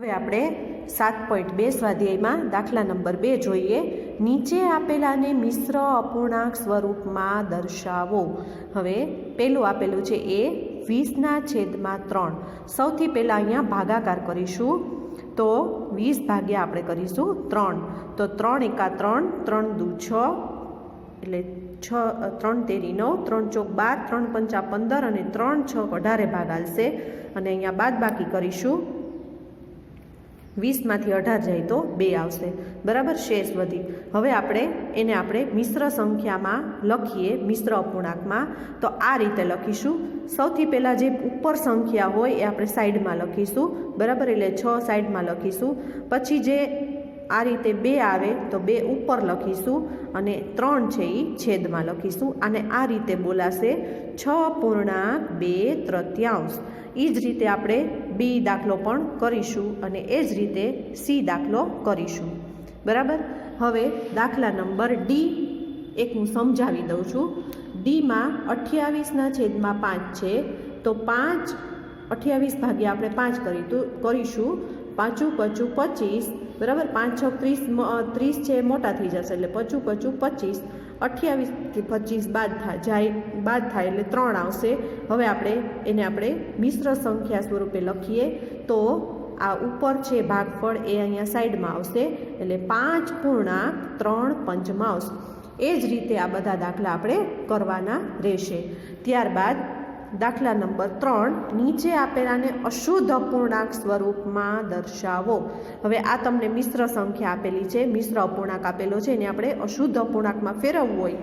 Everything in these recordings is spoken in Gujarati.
હવે આપણે 7.2 સ્વાધ્યાયમાં દાખલા નંબર 2 જોઈએ. નીચે આપેલાને મિશ્ર અપૂર્ણાંક સ્વરૂપમાં દર્શાવો. હવે પેલું આપેલું છે એ 20/3. સૌથી પહેલાં અહીંયા ભાગાકાર કરીશું. તો 20 ભાગ્યા આપણે કરીશું 3. તો 3 એકા 3, 3 દુ 6, એટલે 6 3 તેરી 9, 3 ચોક 12, 3 પંચા 15 અને 3 6 18 ભાગ આવશે. અને અહીંયા બાદ બાકી કરીશું. 20માંથી 18 જાય તો 2 આવશે. બરાબર, શેષ વધી. હવે આપણે મિશ્ર સંખ્યામાં લખીએ, મિશ્ર અપૂર્ણાંકમાં. તો આ રીતે લખીશું. સૌથી પહેલાં જે ઉપર સંખ્યા હોય એ આપણે સાઈડમાં લખીશું. બરાબર, એટલે 6 સાઈડમાં લખીશું. પછી જે આ રીતે 2 આવે તો 2 ઉપર લખીશું અને 3 છે એ છેદમાં લખીશું. અને આ રીતે બોલાશે 6.2/3. એ જ રીતે આપણે બી દાખલો પણ કરીશું અને એ જ રીતે સી દાખલો કરીશું. બરાબર, હવે દાખલા નંબર ડી એક હું સમજાવી દઉં છું. ડીમાં 28/5 છે. તો 28 ભાગ્યા આપણે 5 કરીશું. 5 5 25. બરાબર, 5 6 30 છે, મોટા થઈ જશે એટલે 5 5 25. 28 કે 25 બાદ થાય એટલે 3 આવશે. હવે આપણે મિશ્ર સંખ્યા સ્વરૂપે લખીએ. તો આ ઉપર છે ભાગફળ એ અહીંયા સાઈડમાં આવશે એટલે 5.3/5 એ જ રીતે આ બધા દાખલા આપણે કરવાના રહેશે. ત્યારબાદ દાખલા નંબર 3, નીચે આપેલાને અશુદ્ધ અપૂર્ણાંક સ્વરૂપમાં દર્શાવો. હવે આ તમને મિશ્ર સંખ્યા આપેલી છે, મિશ્ર અપૂર્ણાંક આપેલો છે, એને આપણે અશુદ્ધ અપૂર્ણાંકમાં ફેરવવું હોય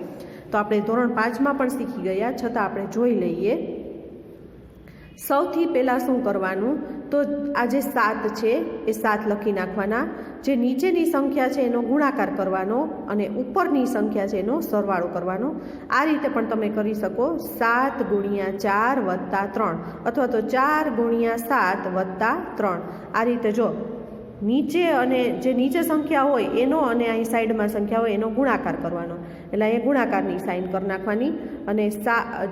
તો આપણે ધોરણ 5માં પણ શીખી ગયા, છતાં આપણે જોઈ લઈએ. સૌથી પહેલાં શું કરવાનું, તો આ જે 7 છે એ 7 લખી નાખવાના. જે નીચેની સંખ્યા છે એનો ગુણાકાર કરવાનો અને ઉપરની સંખ્યા છે એનો સરવાળો કરવાનો. આ રીતે પણ તમે કરી શકો, 7 × 4 + 3 અથવા તો 4 × 7 + 3. આ રીતે જો નીચે અને જે નીચે સંખ્યા હોય એનો અને અહીં સાઈડમાં સંખ્યા હોય એનો ગુણાકાર કરવાનો. એટલે અહીંયા ગુણાકારની સાઇન કરી નાખવાની અને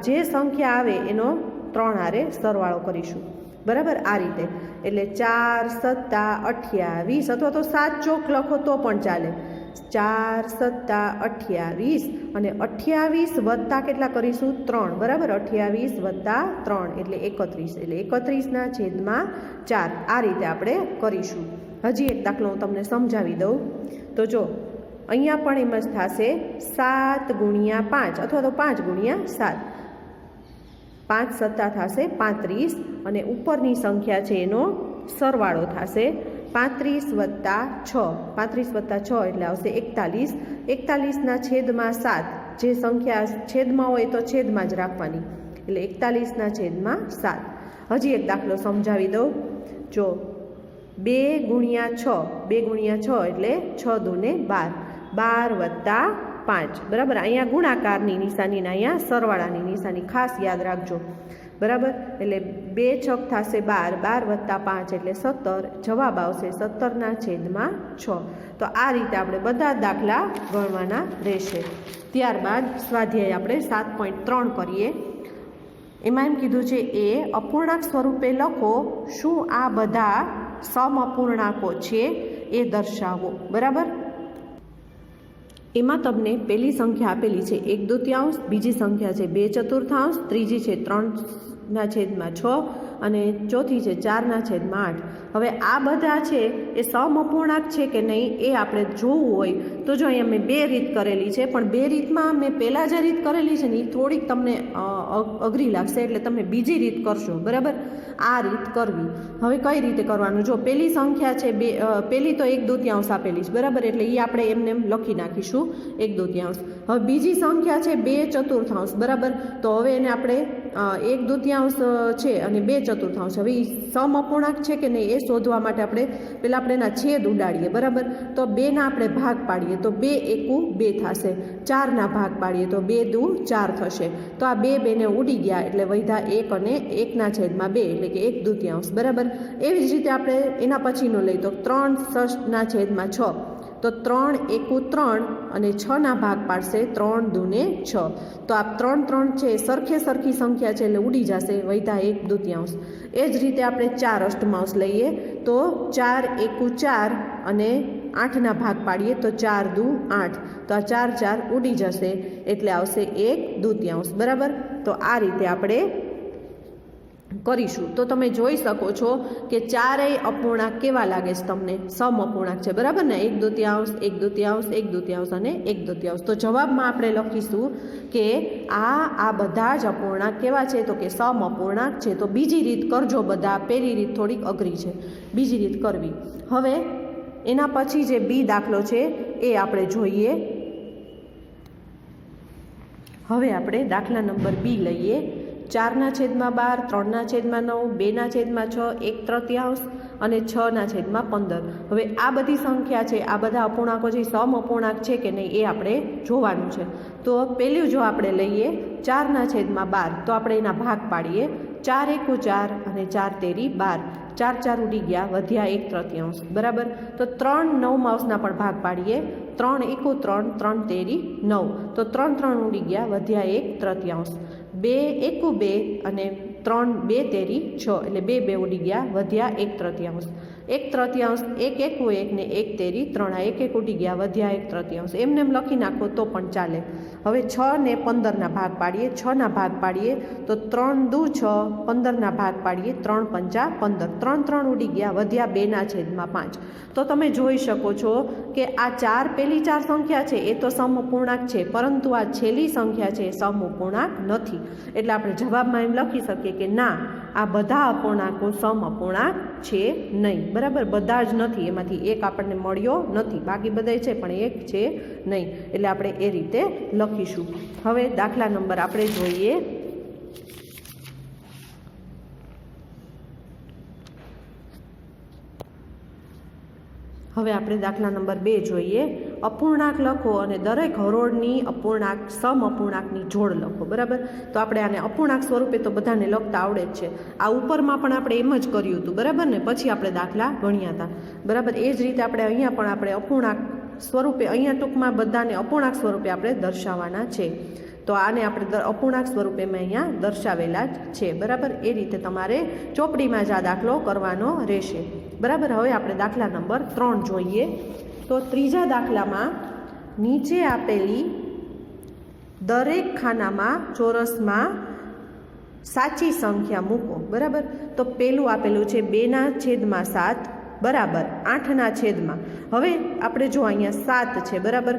જે સંખ્યા આવે એનો 3 હારે સરવાળો કરીશું. બરાબર, આ રીતે. એટલે 4 × 7 = 28 અથવા તો 7 ચોક લખો તો પણ ચાલે. 4 × 7 = 28 અને 28 વત્તા કેટલા કરીશું? 3. બરાબર, 28 + 3 એટલે 31. એટલે 31/4 આ રીતે આપણે કરીશું. હજી એક દાખલો હું તમને સમજાવી દઉં. તો જો અહીંયા પણ એમ જ થશે, 7 × 5 અથવા તો 5 × 7. 5 × 7 થશે 35 અને ઉપરની સંખ્યા છે એનો સરવાળો થશે 35 + 6. 35 + 6 એટલે આવશે 41. 41/7 જે સંખ્યા છેદમાં હોય તો છેદમાં જ રાખવાની, એટલે 41/7. હજી એક દાખલો સમજાવી દઉં. જો 2 × 6, 2 × 6 એટલે 6 × 2 = 12 + 5. બરાબર, અહીંયા ગુણાકારની નિશાની ને અહીંયા સરવાળાની નિશાની ખાસ યાદ રાખજો. બરાબર, એટલે 2 × 6 થશે 12, 12 + 5 એટલે 17. જવાબ આવશે 17/6. તો આ રીતે આપણે બધા દાખલા ગણવાના રહેશે. ત્યારબાદ સ્વાધ્યાય આપણે 7.3 કરીએ. એમાં એમ કીધું છે એ અપૂર્ણાંક સ્વરૂપે લખો, શું આ બધા સમઅપૂર્ણાંકો છે એ દર્શાવો. બરાબર, એમાં તમને પહેલી સંખ્યા આપેલી છે 1/2, બીજી સંખ્યા છે 2/4, ત્રીજી છે 3/6 અને ચોથી છે 4/8. હવે આ બધા છે એ સમઅપૂર્ણાંક છે કે નહીં એ આપણે જોવું હોય તો જો અહીંયા મેં 2 રીત કરેલી છે, પણ 2 રીતમાં મેં પહેલાં જે રીત કરેલી છે ને એ થોડીક તમને અઘરી લાગશે, એટલે તમે બીજી રીત કરશો. બરાબર, આ રીત કરવી. હવે કઈ રીતે કરવાનું, જો પહેલી સંખ્યા છે પહેલી તો 1/2 આપેલી છે. બરાબર, એટલે એ આપણે એમને લખી નાખીશું 1/2. હવે બીજી સંખ્યા છે 2/4. બરાબર, તો હવે એને આપણે 1/2 છે અને 2/4. હવે એ સમઅપૂર્ણાંક છે કે નહીં એ શોધવા માટે પહેલાં આપણે એના છેદ ઉડાડીએ. બરાબર, તો 2ના આપણે ભાગ પાડીએ તો 2 એકુ 2 થશે. 4ના ભાગ પાડીએ તો 2 દુ 4 થશે. તો આ 2 ને ઉડી ગયા એટલે વધ્યા 1 અને 1/2 એટલે કે 1/2. બરાબર, એવી જ રીતે આપણે એના પછીનો લઈ તો 3/6. તો 3 એકુ 3 અને 6ના ભાગ પાડશે 3 દૂને 6. તો આ 3 3 છે સરખી સંખ્યા છે એટલે ઉડી જશે, વૈધા 1/2. એ જ રીતે આપણે 4 અષ્ટમાંશ લઈએ તો 4 એકુ 4 અને 8ના ભાગ પાડીએ તો 4 દુ 8. તો આ 4 4 ઉડી જશે એટલે આવશે 1/2. બરાબર. તો આ રીતે આપણે કરીશું. તો તમે જોઈ શકો છો કે ચારેય અપૂર્ણાંક કેવા લાગે છે તમને? સમ અપૂર્ણાંક છે. બરાબર ને? 1/2, 1/2, 1/2 અને 1/2. તો જવાબમાં આપણે લખીશું કે આ બધા જ અપૂર્ણાંક કેવા છે? તો કે સમ અપૂર્ણાંક છે. તો બીજી રીત કરજો બધા, પહેલી રીત થોડીક અઘરી છે, બીજી રીત કરવી. હવે એના પછી જે બી દાખલો છે એ આપણે જોઈએ. હવે આપણે દાખલા નંબર બી લઈએ. 4/12, 3/9, 2/6, 1/3 અને 6/15. હવે આ બધી સંખ્યા છે, આ બધા અપૂર્ણાંકો જે સમ અપૂર્ણાંક છે કે નહીં એ આપણે જોવાનું છે. તો પહેલું જો આપણે લઈએ 4/12, તો આપણે એના ભાગ પાડીએ. 4 એકુ 4 અને 4 તેરી 12. 4 4 ઉડી ગયા, વધ્યા 1/3. બરાબર. તો 3 9 પણ ભાગ પાડીએ. 3 એકુ 3, 3 તેરી 9. તો 3 3 ઉડી ગયા, વધ્યા 1/3. 2 એકુ 2 અને 3 2 તેરી 6 એટલે 2 2 ઉડી ગયા, વધ્યા 1/3. 1/3, 1 એકુ 1 ને 1 તેરી 3. આ 1 1 ઉડી ગયા, વધ્યા 1/3. એમને એમ લખી નાખો તો પણ ચાલે. હવે 6 ને 15ના ભાગ પાડીએ. 6ના ભાગ પાડીએ તો 3 દુ 6, 15ના ભાગ પાડીએ 3 5 15. 3 3 ઉડી ગયા, વધ્યા 2/5. તો તમે જોઈ શકો છો કે આ પેલી 4 સંખ્યા છે એ તો સમ અપૂર્ણાંક છે, પરંતુ આ છેલ્લી સંખ્યા છે એ સમ અપૂર્ણાંક નથી. એટલે આપણે જવાબમાં એમ લખી શકીએ કે ના, આ બધા અપૂર્ણાંકો સમ અપૂર્ણાંક છે નહીં. બરાબર. બધા જ નથી, એમાંથી એક આપણને મળ્યો નથી, બાકી બધા છે પણ એક છે નહીં. એટલે આપણે એ રીતે લખીશું. હવે દાખલા નંબર આપણે જોઈએ. હવે આપણે દાખલા નંબર 2 જોઈએ. અપૂર્ણાંક લખો અને દરેક હરોળની અપૂર્ણાંક સમ અપૂર્ણાંકની જોડ લખો. બરાબર. તો આપણે આને અપૂર્ણાંક સ્વરૂપે તો બધાને લખતા આવડે જ છે. આ ઉપરમાં પણ આપણે એમ જ કર્યું હતું. બરાબર ને? પછી આપણે દાખલા ગણ્યા હતા. બરાબર. એ જ રીતે આપણે અહીંયા પણ આપણે અપૂર્ણાંક સ્વરૂપે, અહીંયા ટૂંકમાં બધાને અપૂર્ણાંક સ્વરૂપે આપણે દર્શાવવાના છે. તો આને આપણે અપૂર્ણાંક સ્વરૂપે મેં અહીંયા દર્શાવેલા જ છે. બરાબર. એ રીતે તમારે ચોપડીમાં જ આ દાખલો કરવાનો રહેશે. બરાબર. હવે આપણે દાખલા નંબર 3 જોઈએ. તો ત્રીજા દાખલામાં નીચે આપેલી દરેક ખાનામાં ચોરસમાં સાચી સંખ્યા મૂકો. બરાબર. તો પેલું આપેલું છે 2/7 બરાબર 8/. હવે આપણે જો અહીંયા 7 છે. બરાબર.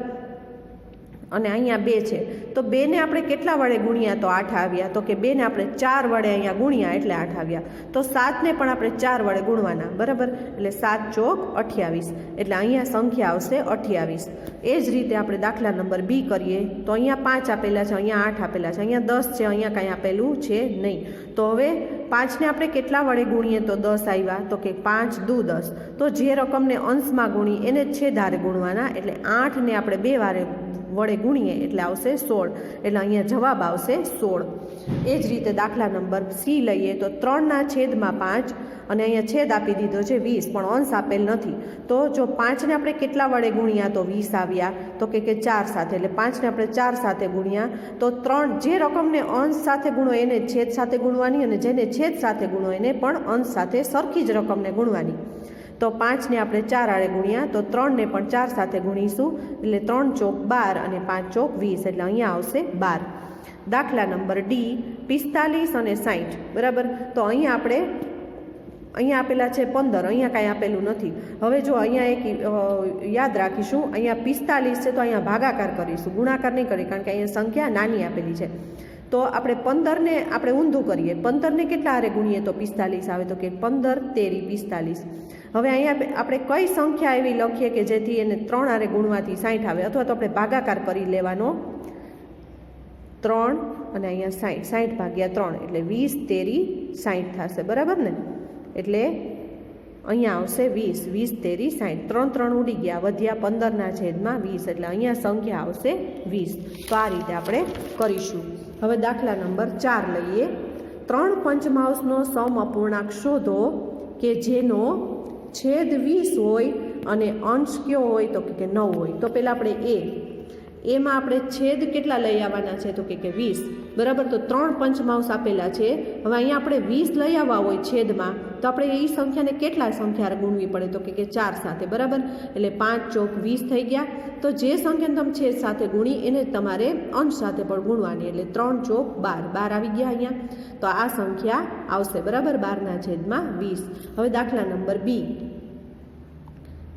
અને અહીંયા 2 છે. તો 2ને આપણે કેટલા વડે ગુણ્યા તો 8 આવ્યા? તો કે 2ને આપણે 4 વડે અહીંયા ગુણ્યા એટલે 8 આવ્યા. તો 7ને પણ આપણે 4 વડે ગુણવાના. બરાબર. એટલે 7 ચોક 28. એટલે અહીંયા સંખ્યા આવશે 28. એ જ રીતે આપણે દાખલા નંબર બી કરીએ. તો અહીંયા 5 આપેલા છે, અહીંયા 8 આપેલા છે, અહીંયા 10 છે, અહીંયા કાંઈ આપેલું છે નહીં. તો હવે 5ને આપણે કેટલા વડે ગુણીએ તો 10 આવ્યા? તો કે 5 દુ 10. તો જે રકમને અંશમાં ગુણી એને છેદારે ગુણવાના. એટલે 8ને આપણે 2 વારે વડે ગુણીએ એટલે આવશે 16. એટલે અહીંયા જવાબ આવશે 16. એ જ રીતે દાખલા નંબર સી લઈએ. તો 3/5 અને અહીંયા છેદ આપી દીધો છે 20, પણ અંશ આપેલ નથી. તો જો 5ને આપણે કેટલા વડે ગુણ્યા તો 20 આવ્યા? તો કે 4 સાથે. એટલે 5ને આપણે 4 સાથે ગુણ્યા તો 3, જે રકમને અંશ સાથે ગુણો એને છેદ સાથે ગુણવાની, અને જેને છેદ સાથે ગુણો એને પણ અંશ સાથે સરખી જ રકમને ગુણવાની. તો 5ને આપણે 4 આડે ગુણ્યા તો 3ને પણ 4 સાથે ગુણીશું. એટલે 3 ચોક 12 અને 5 ચોક 20. એટલે અહીંયા આવશે 12. દાખલા નંબર ડી 45 અને 60. બરાબર. તો અહીંયા આપણે આપેલા છે 15, અહીંયા કાંઈ આપેલું નથી. હવે જો અહીંયા એક યાદ રાખીશું, અહીંયા 45 છે તો અહીંયા ભાગાકાર કરીશું, ગુણાકાર નહીં કરીએ, કારણ કે અહીંયા સંખ્યા નાની આપેલી છે. તો આપણે 15ને આપણે ઊંધું કરીએ. 15ને કેટલા હારે ગુણીએ તો 45 આવે? તો કે 15 તેરી 45. હવે અહીંયા આપણે કઈ સંખ્યા એવી લખીએ કે જેથી એને 3 હારે ગુણવાથી 60 આવે, અથવા તો આપણે ભાગાકાર કરી લેવાનો. 3 અને અહીંયા 60, 60 ભાગ્યા 3 એટલે 20 તેરી 60 થશે. બરાબર ને? એટલે અહીંયા આવશે 20, 20 તેરી 60. 3 3 ઉડી ગયા, વધ્યા 15/20. એટલે અહીંયા સંખ્યા આવશે 20. તો આ રીતે આપણે કરીશું. હવે દાખલા નંબર 4 લઈએ. 3 પંચમાંશનો સમ અપૂર્ણાંક શોધો કે જેનો છેદ 20 હોય અને અંશ કયો હોય તો કે 9 હોય. તો પહેલાં આપણે એમાં આપણે છેદ કેટલા લઈ આવવાના છે તો કે 20, બરાબર. તો 3 પંચમાંશ આપેલા છે. હવે અહીંયા આપણે 20 લઈ આવવા હોય છેદમાં, તો આપણે એ સંખ્યાને કેટલા સંખ્યા ગુણવી પડે તો કે 4 સાથે, બરાબર. એટલે 5 ચોક 20 થઈ ગયા. તો જે સંખ્યાને તમે છેદ સાથે ગુણી એને તમારે અંશ સાથે પણ ગુણવાની, એટલે 3 ચોક 12 આવી ગયા અહીંયા. તો આ સંખ્યા આવશે, બરાબર, 12/20. હવે દાખલા નંબર બી,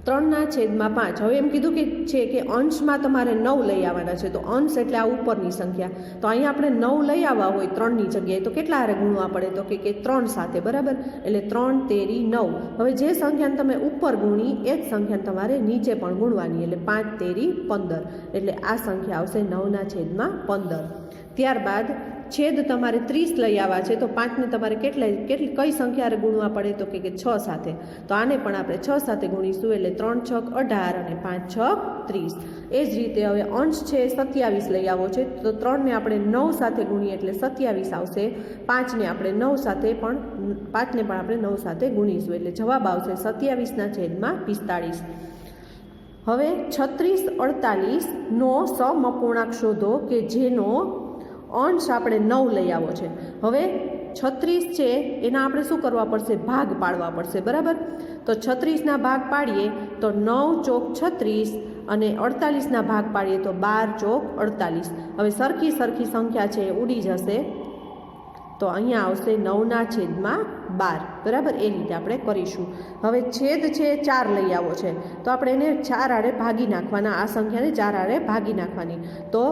3/5. હવે એમ કીધું છે કે અંશમાં તમારે 9 લઈ આવવાના છે. તો અંશ એટલે આ ઉપરની સંખ્યા. તો અહીંયા આપણે 9 લઈ આવવા હોય 3ની જગ્યાએ, તો કેટલા હારે ગુણવા પડે તો કે 3 સાથે, બરાબર. એટલે 3 તેરી 9. હવે જે સંખ્યાને તમે ઉપર ગુણી એ જ સંખ્યાને તમારે નીચે પણ ગુણવાની, એટલે 5 તેરી 15. એટલે આ સંખ્યા આવશે 9/15. ત્યારબાદ છેદ તમારે 30 લઈ આવવા છે. તો 5ને તમારે કઈ સંખ્યા ગુણવા પડે તો કે 6 સાથે. તો આને પણ આપણે 6 સાથે ગુણીશું, એટલે 3 છક 18 અને 5 છક 30. એ જ રીતે હવે અંશ છે 27 લઈ આવો છે. તો 3ને આપણે 9 સાથે ગુણીએ એટલે 27 આવશે. 5ને આપણે 9 સાથે આપણે 9 સાથે ગુણીશું, એટલે જવાબ આવશે 27/45. હવે 36, 48 નો સમઅપૂર્ણાંક શોધો કે જેનો અંશ આપણે 9 લઈ આવો છે. હવે 36 છે એના આપણે શું કરવા પડશે, ભાગ પાડવા પડશે, બરાબર. તો 36ના ભાગ પાડીએ તો 9 ચોક 36 અને 48ના ભાગ પાડીએ તો 12 ચોક 48. હવે સરખી સંખ્યા છે એ ઉડી જશે. તો અહીંયા આવશે 9/12, બરાબર. એ રીતે આપણે કરીશું. હવે છેદ છે 4 લઈ આવો છે. તો આપણે એને 4 હારે ભાગી નાખવાના, આ સંખ્યાને 4 હારે ભાગી નાખવાની. તો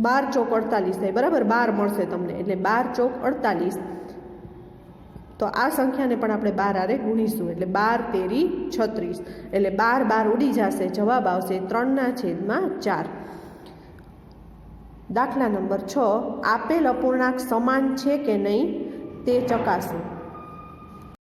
12 ચોક 48 થાય, બરાબર. 12 મળશે તમને, એટલે 12 ચોક 48. તો આ સંખ્યાને પણ આપણે 12 હારે ગુણીશું, એટલે 12 તેરી 36. એટલે 12 ઉડી જશે. જવાબ આવશે 3/4. દાખલા નંબર 6, આપેલ અપૂર્ણાંક સમાન છે કે નહીં તે ચકાસો.